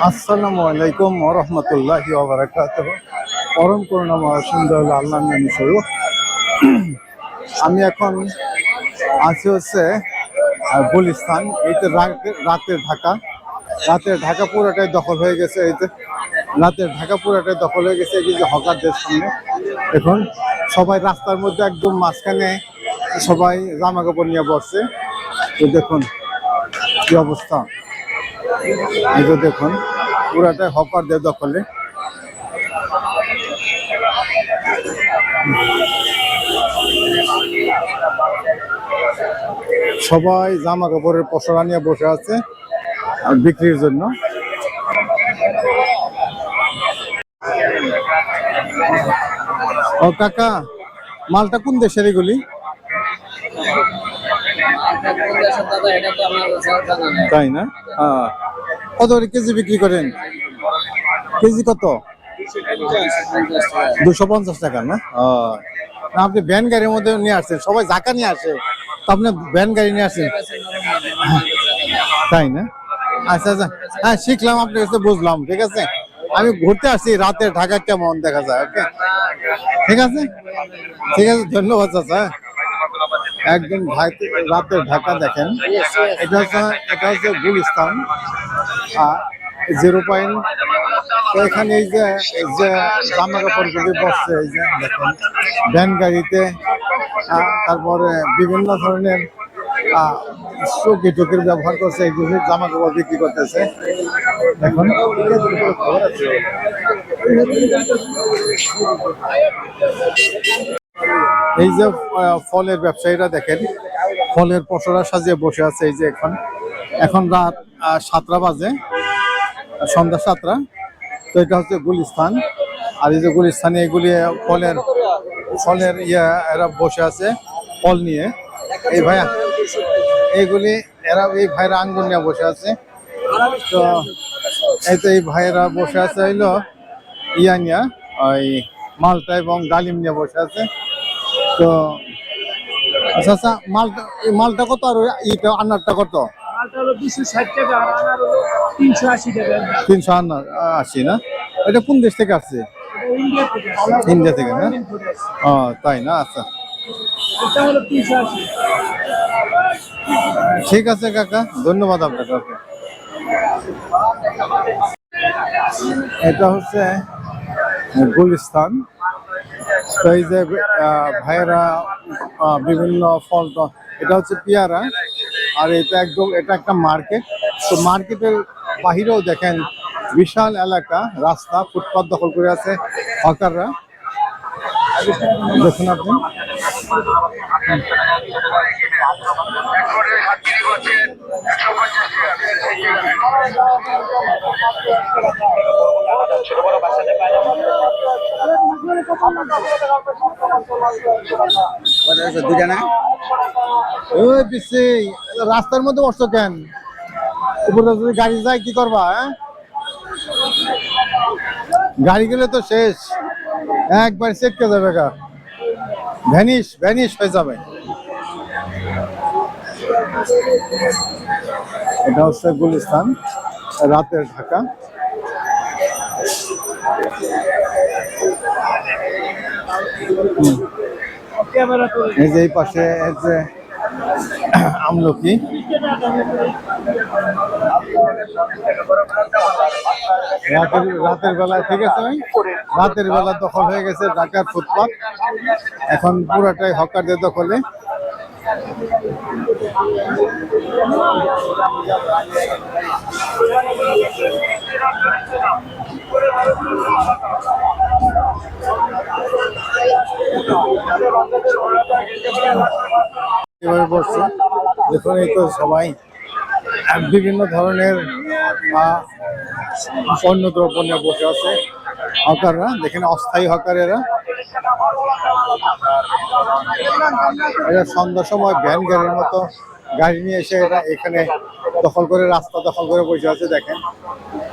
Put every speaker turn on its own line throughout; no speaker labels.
আসসালামু আলাইকুম ওয়া রাহমাতুল্লাহি ওয়া বারাকাতুহু। পরম করুণাময় সুন্দর আল্লাহর নামে শুরু। আমি এখন আছি হচ্ছে গুলিস্তান। এই তো রাতের ঢাকা, পুরোটাই দখল হয়ে গেছে। এই যে রাতের ঢাকা পুরোটাই দখল হয়ে গেছে। এই যে হকারদের সামনে এখন সবাই রাস্তার মধ্যে একদম মাঝখানে সবাই জামা কাপড় নিয়ে বসছে। তো দেখুন কি অবস্থা, এই যে দেখুন পুরাটাই হকারদের দখলে। সবাই জামা কাপড়ের পসরা নিয়ে বসে আছে বিক্রির জন্য। ও কাকা, মালটা কোন দেশের এগুলি? তাই না? কত কেজি বিক্রি করেন? কেজি কত? 250 টাকা না? আপনি ভ্যান গাড়ির মধ্যে নিয়ে আসছেন, সবাই জাকা নিয়ে আসে, তো আপনি ভ্যান গাড়ি নিয়ে আসেন, তাই না? আচ্ছা আচ্ছা, হ্যাঁ শিখলাম আপনার কাছে, বুঝলাম। ঠিক আছে, আমি ঘুরতে আসছি, রাতে ঢাকা কেমন দেখা যায়। ওকে, ঠিক আছে ঠিক আছে, ধন্যবাদ চাচা। একদম রাতের ঢাকা দেখেন। এটা হচ্ছে গুলিস্তান 0 পয়েন্ট। তো এখানে এই যে জামা কাপড় গুলি বসছে, এই যে দেখেন ভ্যান গাড়িতে, তারপরে বিভিন্ন ধরনের চৌকি টুকির ব্যবহার করছে, এইগুলি জামা কাপড় বিক্রি করতেছে। এখন এই যে ফলের ব্যবসায়ীরা দেখেন, ফলের পসরা সাজিয়ে বসে আছে। এই যে এখন রাত 7টা বাজে, সন্ধ্যা 7টা। তো এটা হচ্ছে গুলিস্তান। আর এই যে গুলিস্তানে এগুলি ফলের এরা বসে আছে ফল নিয়ে। এই ভাইয়া এইগুলি এই ভাইরা আঙ্গুর নিয়ে বসে আছে। তো এই তো এই ভাইয়েরা বসে আছে হইলো নিয়ে, ওই মালটা এবং ডালিম নিয়ে বসে আছে। তো আচ্ছা আচ্ছা, মালটা কত আর আনারটা কত? 380 না? এটা কোন দেশ থেকে আসছে? ইন্ডিয়া থেকে না? ও তাই না? আচ্ছা ঠিক আছে কাকা, ধন্যবাদ আপনাকে। ওকে, এটা হচ্ছে গুলিস্তান। তো এই যে ভাইয়েরা বিভিন্ন ফল, এটা হচ্ছে পেয়ারা। আর এটা একটা মার্কেট। তো মার্কেটের বাহিরেও দেখেন বিশাল এলাকা, রাস্তা, ফুটপাত দখল করে আছে হকাররা। দেখুন আপনি, রাস্তার মধ্যে বসছো কেন? উপরে যদি গাড়ি যায় কি করবা? গাড়ি গেলে তো শেষ, একবার চেটকে যাবে, ভ্যানিশ হয়ে যাবে। এটা হচ্ছে গুলিস্তান, রাতের ঢাকা। এই যে এই পাশে যে আমলকি, রাতের বেলায়, ঠিক আছে ভাই, রাতের বেলা দখল হয়ে গেছে ঢাকার ফুটপাত। এখন পুরাটাই হকারদের দখলে। এভাবে বসছে, দেখুন এই তো সবাই বিভিন্ন ধরনের পণ্য দ্রব্য নিয়ে বসে আছে হকাররা। দেখেন অস্থায়ী হকার এরা সন্ধ্যার সময় ভ্যান গাড়ির মতো গাড়ি নিয়ে এসে এরা এখানে দখল করে, রাস্তা দখল করে বসে আছে। দেখেন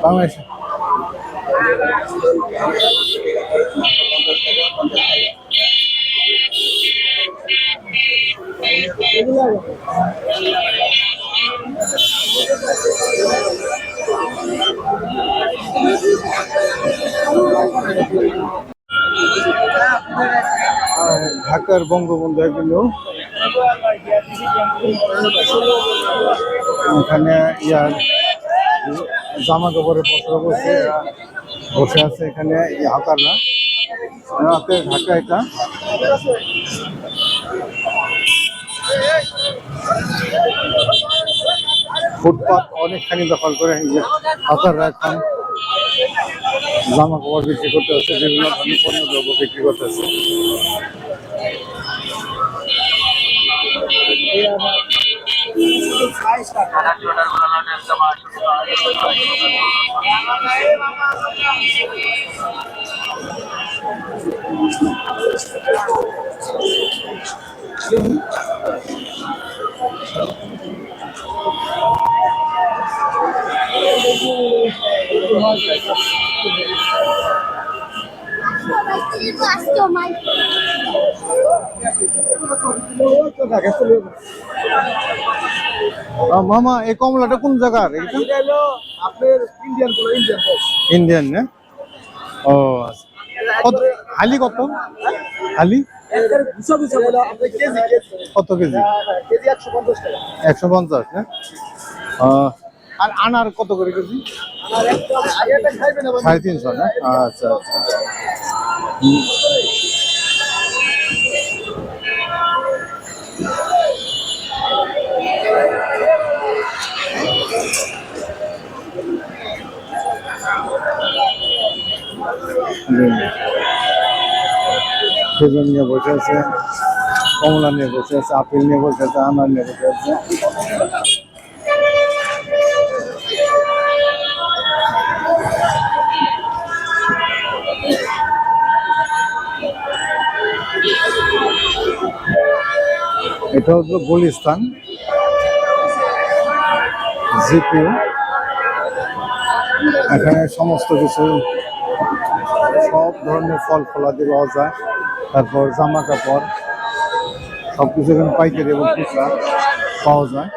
বাংলাদেশে ঢাকার বঙ্গবন্ধু এগুলো এখানে ইয়ার জামা কাপড়ের পসরা বসে আছে এখানে হাকাররা রাতে ঢাকা এটা ফুটপাত অনেকখানি দখল করে হাকাররা এখন জামা কাপড় বিক্রি করতে হচ্ছে বিভিন্ন ধরনের পণ্য দ্রব্য বিক্রি করতেছে মামা এই কমলাটা কোন জায়গার ইন্ডিয়ান না ও কত হালি কত হালি কত কেজি 150 না আর আনার কত করে কেজি 350 না আচ্ছা আচ্ছা খেজুর নিয়ে বসে আছে কমলা নিয়ে বসে আছে আপেল নিয়ে বসে আছে আনার নিয়ে বসে আছে এটা হচ্ছে গুলিস্তান জিপিও এখানে সমস্ত কিছু সব ধরনের ফল ফলাদি পাওয়া যায় তারপর জামা কাপড় সবকিছু এখানে পাইকারি এবং খুচরা পাওয়া যায়